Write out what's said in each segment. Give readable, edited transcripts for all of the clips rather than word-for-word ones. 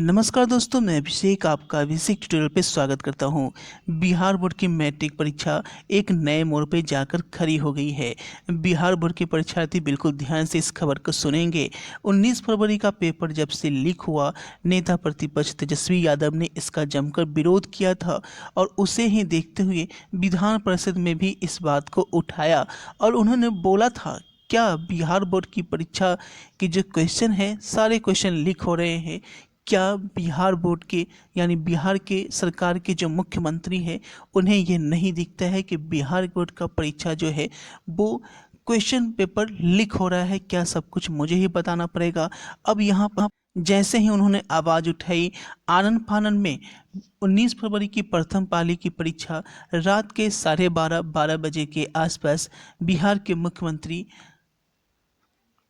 नमस्कार दोस्तों, मैं अभिषेक आपका अभिषेक ट्यूटोरियल पे स्वागत करता हूं। बिहार बोर्ड की मैट्रिक परीक्षा एक नए मोड़ पे जाकर खड़ी हो गई है। बिहार बोर्ड के परीक्षार्थी बिल्कुल ध्यान से इस खबर को सुनेंगे। 19 फरवरी का पेपर जब से लीक हुआ, नेता प्रतिपक्ष तेजस्वी यादव ने इसका जमकर विरोध किया था और उसे ही देखते हुए विधान परिषद में भी इस बात को उठाया और उन्होंने बोला था, क्या बिहार बोर्ड की परीक्षा के जो क्वेश्चन है सारे क्वेश्चन लीक हो रहे हैं? क्या बिहार बोर्ड के यानी बिहार के सरकार के जो मुख्यमंत्री हैं उन्हें ये नहीं दिखता है कि बिहार बोर्ड का परीक्षा जो है वो क्वेश्चन पेपर लीक हो रहा है? क्या सब कुछ मुझे ही बताना पड़ेगा? अब यहाँ पर जैसे ही उन्होंने आवाज़ उठाई, आनन फानन में 19 फरवरी की प्रथम पाली की परीक्षा रात के 12:30 बजे के आसपास बिहार के मुख्यमंत्री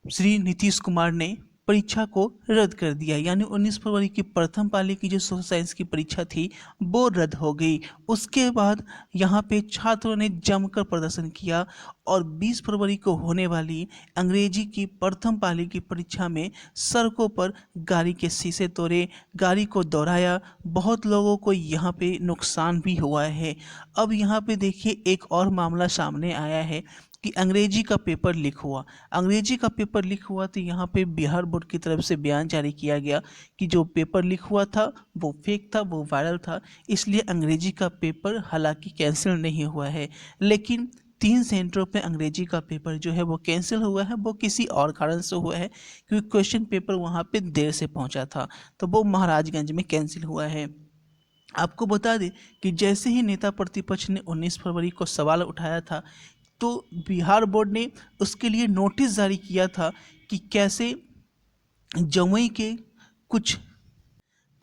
श्री नीतीश कुमार ने परीक्षा को रद्द कर दिया। यानी 19 फरवरी की प्रथम पाली की जो सोशल साइंस की परीक्षा थी वो रद्द हो गई। उसके बाद यहाँ पे छात्रों ने जमकर प्रदर्शन किया और 20 फरवरी को होने वाली अंग्रेजी की प्रथम पाली की परीक्षा में सड़कों पर गाड़ी के शीशे तोड़े, गाड़ी को दौड़ाया। बहुत लोगों को यहाँ पे नुकसान भी हुआ है। अब यहाँ पे देखिए एक और मामला सामने आया है कि अंग्रेजी का पेपर लीक हुआ। अंग्रेजी का पेपर लीक हुआ तो यहाँ पे बिहार बोर्ड की तरफ से बयान जारी किया गया कि जो पेपर लीक हुआ था वो फेक था, वो वायरल था, इसलिए अंग्रेजी का पेपर हालांकि कैंसिल नहीं हुआ है। लेकिन 3 सेंटरों पे अंग्रेजी का पेपर जो है वो कैंसिल हुआ है। वो किसी और कारण से हुआ है क्योंकि क्वेश्चन पेपर वहाँ पे देर से पहुँचा था, तो वो महाराजगंज में कैंसिल हुआ है। आपको बता दें कि जैसे ही नेता प्रतिपक्ष ने 19 फरवरी को सवाल उठाया था तो बिहार बोर्ड ने उसके लिए नोटिस जारी किया था कि कैसे जमुई के कुछ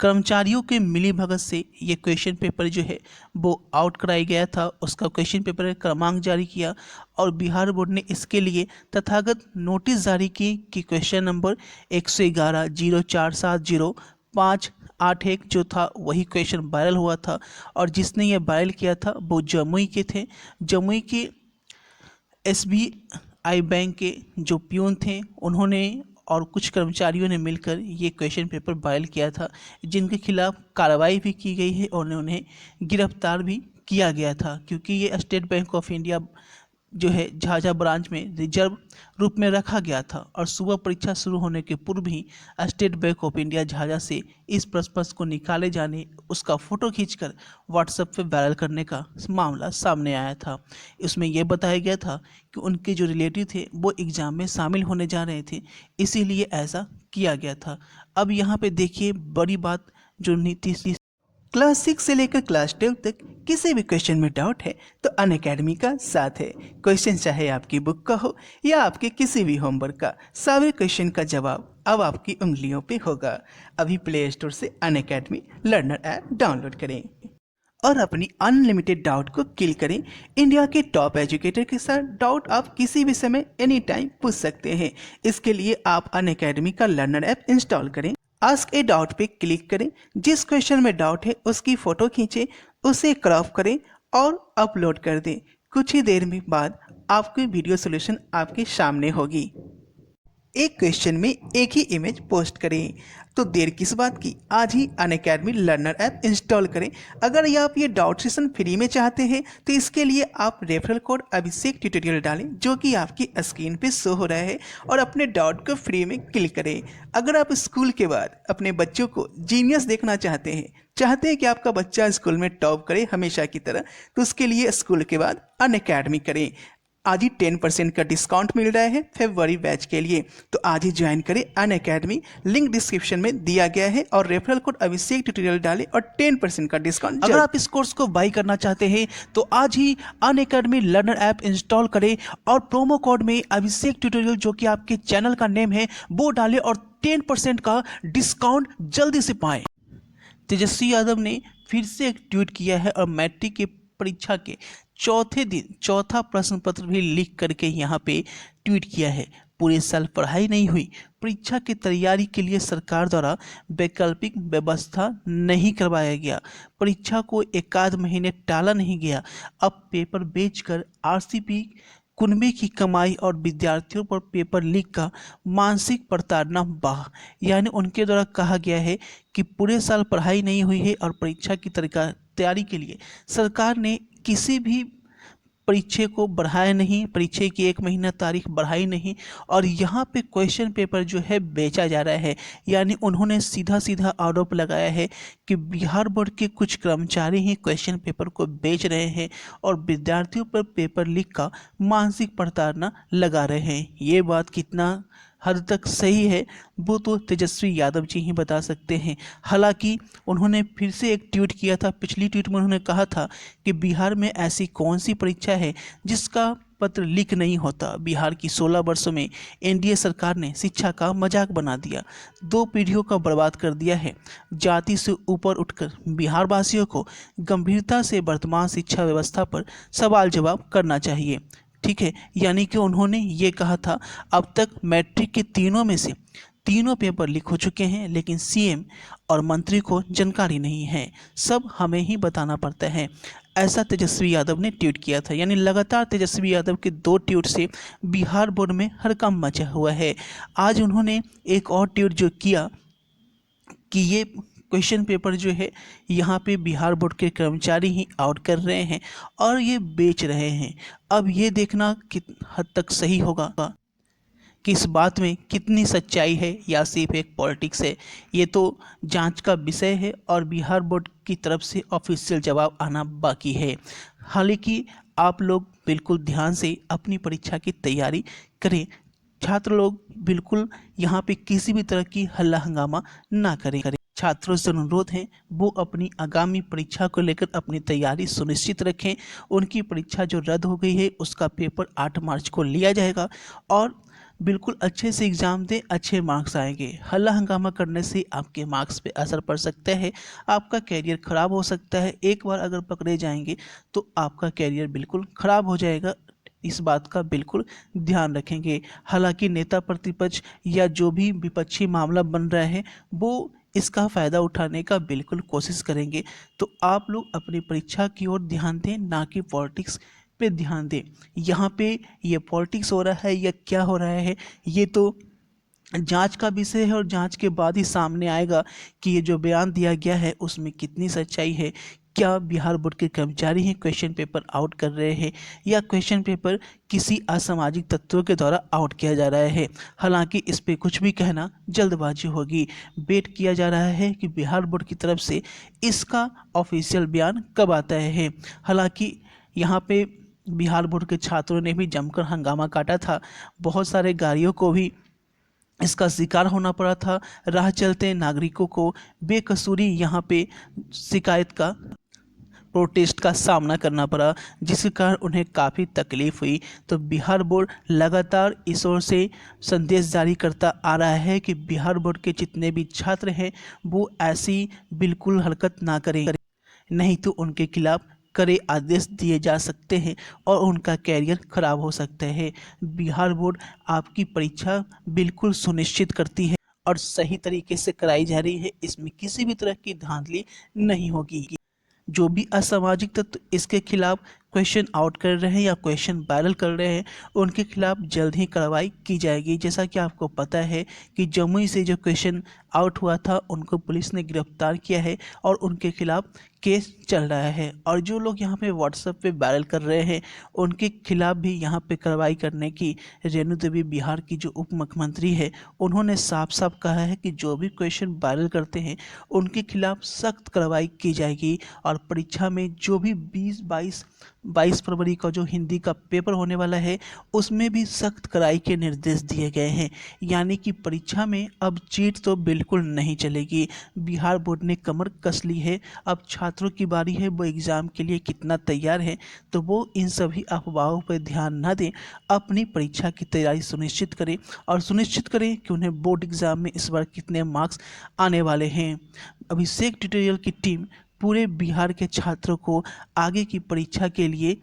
कर्मचारियों के मिलीभगत से ये क्वेश्चन पेपर जो है वो आउट कराया गया था। उसका क्वेश्चन पेपर का क्रमांक जारी किया और बिहार बोर्ड ने इसके लिए तथागत नोटिस जारी की कि क्वेश्चन नंबर 111-0470-581 जो था वही क्वेश्चन वायरल हुआ था और जिसने ये वायरल किया था वो जमुई के थे। जमुई के SBI बैंक के जो प्यून थे उन्होंने और कुछ कर्मचारियों ने मिलकर ये क्वेश्चन पेपर वायरल किया था, जिनके खिलाफ कार्रवाई भी की गई है और उन्हें गिरफ्तार भी किया गया था क्योंकि ये स्टेट बैंक ऑफ इंडिया जो है झाझा ब्रांच में रिजर्व रूप में रखा गया था और सुबह परीक्षा शुरू होने के पूर्व ही State Bank of India Jhajha से इस प्रश्न को निकाले जाने, उसका फ़ोटो खींचकर व्हाट्सएप पे वायरल करने का मामला सामने आया था। इसमें यह बताया गया था कि उनके जो रिलेटिव थे वो एग्ज़ाम में शामिल होने जा रहे थे, इसीलिए ऐसा किया गया था। अब यहाँ पे देखिए बड़ी बात जो नीतीश क्लास 6 से लेकर क्लास 12 तक किसी भी क्वेश्चन में डाउट है तो अनअकैडमी का साथ है। क्वेश्चन चाहे आपकी बुक का हो या आपके किसी भी होमवर्क का, सारे क्वेश्चन का जवाब अब आपकी उंगलियों पे होगा। अभी प्ले स्टोर से अनअकैडमी लर्नर ऐप डाउनलोड करें और अपनी अनलिमिटेड डाउट को किल करें। इंडिया के टॉप एजुकेटर के साथ डाउट आप किसी भी समय एनी टाइम पूछ सकते हैं। इसके लिए आप अनअकैडमी का लर्नर ऐप इंस्टॉल करें, आस्क ए डाउट पे क्लिक करें, जिस क्वेश्चन में डाउट है उसकी फ़ोटो खींचें, उसे क्रॉप करें और अपलोड कर दें। कुछ ही देर में बाद आपकी वीडियो सॉल्यूशन आपके सामने होगी। एक क्वेश्चन में एक ही इमेज पोस्ट करें, तो देर किस बात की, आज ही अनअकैडमी लर्नर ऐप इंस्टॉल करें। अगर आप ये डाउट सेशन फ्री में चाहते हैं तो इसके लिए आप रेफरल कोड अभिषेक ट्यूटोरियल डालें जो कि आपकी स्क्रीन पे शो हो रहा है और अपने डाउट को फ्री में क्लिक करें। अगर आप स्कूल के बाद अपने बच्चों को जीनियस देखना चाहते हैं कि आपका बच्चा स्कूल में टॉप करे हमेशा की तरह, तो उसके लिए स्कूल के बाद अनअकैडमी करें। आज ही 10% का डिस्काउंट मिल रहा है फरवरी बैच के लिए, तो आज ही ज्वाइन करें अनअकैडमी। लिंक डिस्क्रिप्शन में दिया गया है और रेफरल कोड अभिषेक ट्यूटोरियल डालें और 10% का डिस्काउंट। अगर आप इस कोर्स को बाई करना चाहते हैं तो आज ही अनअकैडमी लर्नर ऐप इंस्टॉल करें और प्रोमो कोड में अभिषेक ट्यूटोरियल जो कि आपके चैनल का नेम है वो डालें और 10% का डिस्काउंट जल्दी से पाएं। तेजस्वी यादव ने फिर से एक ट्वीट किया है और मैट्रिक की परीक्षा के चौथे दिन चौथा प्रश्न पत्र भी लीक करके यहाँ पे ट्वीट किया है। पूरे साल पढ़ाई नहीं हुई, परीक्षा की तैयारी के लिए सरकार द्वारा वैकल्पिक व्यवस्था नहीं करवाया गया, परीक्षा को 1 आध महीने टाला नहीं गया, अब पेपर बेचकर RCP कुनबे की कमाई और विद्यार्थियों पर पेपर लीक का मानसिक प्रताड़ना बाह। यानी उनके द्वारा कहा गया है कि पूरे साल पढ़ाई नहीं हुई है और परीक्षा की तैयारी के लिए सरकार ने किसी भी परीक्षा को बढ़ाया नहीं, परीक्षा की 1 महीना तारीख बढ़ाई नहीं, और यहाँ पे क्वेश्चन पेपर जो है बेचा जा रहा है। यानी उन्होंने सीधा सीधा आरोप लगाया है कि बिहार बोर्ड के कुछ कर्मचारी ही क्वेश्चन पेपर को बेच रहे हैं और विद्यार्थियों पर पेपर लीक का मानसिक प्रताड़ना लगा रहे हैं। ये बात कितना हद तक सही है वो तो तेजस्वी यादव जी ही बता सकते हैं। हालांकि उन्होंने फिर से एक ट्वीट किया था, पिछली ट्वीट में उन्होंने कहा था कि बिहार में ऐसी कौन सी परीक्षा है जिसका पत्र लीक नहीं होता। बिहार की 16 वर्षों में एनडीए सरकार ने शिक्षा का मजाक बना दिया, 2 पीढ़ियों का बर्बाद कर दिया है। जाति से ऊपर उठकर बिहार वासियों को गंभीरता से वर्तमान शिक्षा व्यवस्था पर सवाल जवाब करना चाहिए। ठीक है, यानी कि उन्होंने ये कहा था अब तक मैट्रिक के तीनों में से तीनों पेपर लीक हो चुके हैं, लेकिन सीएम और मंत्री को जानकारी नहीं है, सब हमें ही बताना पड़ता है। ऐसा तेजस्वी यादव ने ट्वीट किया था। यानी लगातार तेजस्वी यादव के 2 ट्वीट से बिहार बोर्ड में हड़कंप मचा हुआ है। आज उन्होंने एक और ट्वीट जो किया कि ये क्वेश्चन पेपर जो है यहाँ पे बिहार बोर्ड के कर्मचारी ही आउट कर रहे हैं और ये बेच रहे हैं। अब ये देखना कित हद तक सही होगा कि इस बात में कितनी सच्चाई है या सिर्फ एक पॉलिटिक्स है, ये तो जांच का विषय है और बिहार बोर्ड की तरफ से ऑफिशियल जवाब आना बाकी है। हालांकि आप लोग बिल्कुल ध्यान से अपनी परीक्षा की तैयारी करें। छात्र लोग बिल्कुल यहाँ पे किसी भी तरह की हल्ला हंगामा ना करें। छात्रों से अनुरोध है वो अपनी आगामी परीक्षा को लेकर अपनी तैयारी सुनिश्चित रखें। उनकी परीक्षा जो रद्द हो गई है उसका पेपर 8 मार्च को लिया जाएगा और बिल्कुल अच्छे से एग्ज़ाम दें, अच्छे मार्क्स आएंगे। हल्ला हंगामा करने से आपके मार्क्स पे असर पड़ सकता है, आपका कैरियर ख़राब हो सकता है। एक बार अगर पकड़े जाएंगे तो आपका कैरियर बिल्कुल ख़राब हो जाएगा। इस बात का बिल्कुल ध्यान रखेंगे। हालांकि नेता प्रतिपक्ष या जो भी विपक्षी मामला बन रहा है वो इसका फ़ायदा उठाने का बिल्कुल कोशिश करेंगे। तो आप लोग अपनी परीक्षा की ओर ध्यान दें, ना कि पॉलिटिक्स पे ध्यान दें। यहाँ पे ये पॉलिटिक्स हो रहा है या क्या हो रहा है ये तो जांच का विषय है और जांच के बाद ही सामने आएगा कि ये जो बयान दिया गया है उसमें कितनी सच्चाई है। क्या बिहार बोर्ड के कर्मचारी ही क्वेश्चन पेपर आउट कर रहे हैं या क्वेश्चन पेपर किसी असामाजिक तत्वों के द्वारा आउट किया जा रहा है। हालांकि इस पे कुछ भी कहना जल्दबाजी होगी। वेट किया जा रहा है कि बिहार बोर्ड की तरफ से इसका ऑफिशियल बयान कब आता है। हालांकि यहाँ पे बिहार बोर्ड के छात्रों ने भी जमकर हंगामा काटा था, बहुत सारे गाड़ियों को भी इसका शिकार होना पड़ा था। राह चलते नागरिकों को बेकसूरी यहाँ पे शिकायत का प्रोटेस्ट का सामना करना पड़ा, जिसके कारण उन्हें काफ़ी तकलीफ हुई। तो बिहार बोर्ड लगातार इस ओर से संदेश जारी करता आ रहा है कि बिहार बोर्ड के जितने भी छात्र हैं वो ऐसी बिल्कुल हरकत ना करें, नहीं तो उनके खिलाफ कड़े आदेश दिए जा सकते हैं और उनका कैरियर खराब हो सकता है। बिहार बोर्ड आपकी परीक्षा बिल्कुल सुनिश्चित करती है और सही तरीके से कराई जा रही है, इसमें किसी भी तरह की धांधली नहीं होगी। जो भी असामाजिक तत्व इसके खिलाफ क्वेश्चन आउट कर रहे हैं या क्वेश्चन वायरल कर रहे हैं उनके खिलाफ जल्द ही कार्रवाई की जाएगी। जैसा कि आपको पता है कि जमुई से जो क्वेश्चन आउट हुआ था उनको पुलिस ने गिरफ्तार किया है और उनके खिलाफ केस चल रहा है। और जो लोग यहाँ पे व्हाट्सएप पे वायरल कर रहे हैं उनके खिलाफ भी यहाँ पे कार्रवाई करने की रेणु देवी बिहार की जो उप मुख्यमंत्री है उन्होंने साफ साफ कहा है कि जो भी क्वेश्चन वायरल करते हैं उनके खिलाफ सख्त कार्रवाई की जाएगी। और परीक्षा में जो भी 22 फरवरी का जो हिंदी का पेपर होने वाला है उसमें भी सख्त कड़ाई के निर्देश दिए गए हैं। यानी कि परीक्षा में अब चीट तो बिल्कुल नहीं चलेगी। बिहार बोर्ड ने कमर कस ली है, अब छात्रों की बारी है वो एग्ज़ाम के लिए कितना तैयार है। तो वो इन सभी अफवाहों पर ध्यान ना दें, अपनी परीक्षा की तैयारी सुनिश्चित करें और सुनिश्चित करें कि उन्हें बोर्ड एग्ज़ाम में इस बार कितने मार्क्स आने वाले हैं। अभिषेक ट्यूटोरियल की टीम पूरे बिहार के छात्रों को आगे की परीक्षा के लिए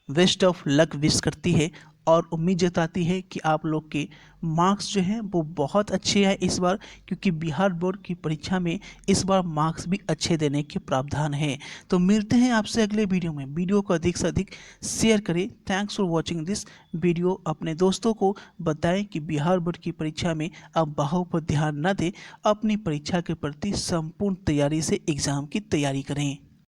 बेस्ट ऑफ लक विश करती है और उम्मीद जताती है कि आप लोग के मार्क्स जो हैं वो बहुत अच्छे आए इस बार, क्योंकि बिहार बोर्ड की परीक्षा में इस बार मार्क्स भी अच्छे देने के प्रावधान है। तो मिलते हैं आपसे अगले वीडियो में। वीडियो को अधिक से अधिक शेयर करें। Thanks for watching this video. अपने दोस्तों को बताएं कि बिहार बोर्ड की परीक्षा में अब बाहों पर ध्यान न दें, अपनी परीक्षा के प्रति संपूर्ण तैयारी से एग्ज़ाम की तैयारी करें।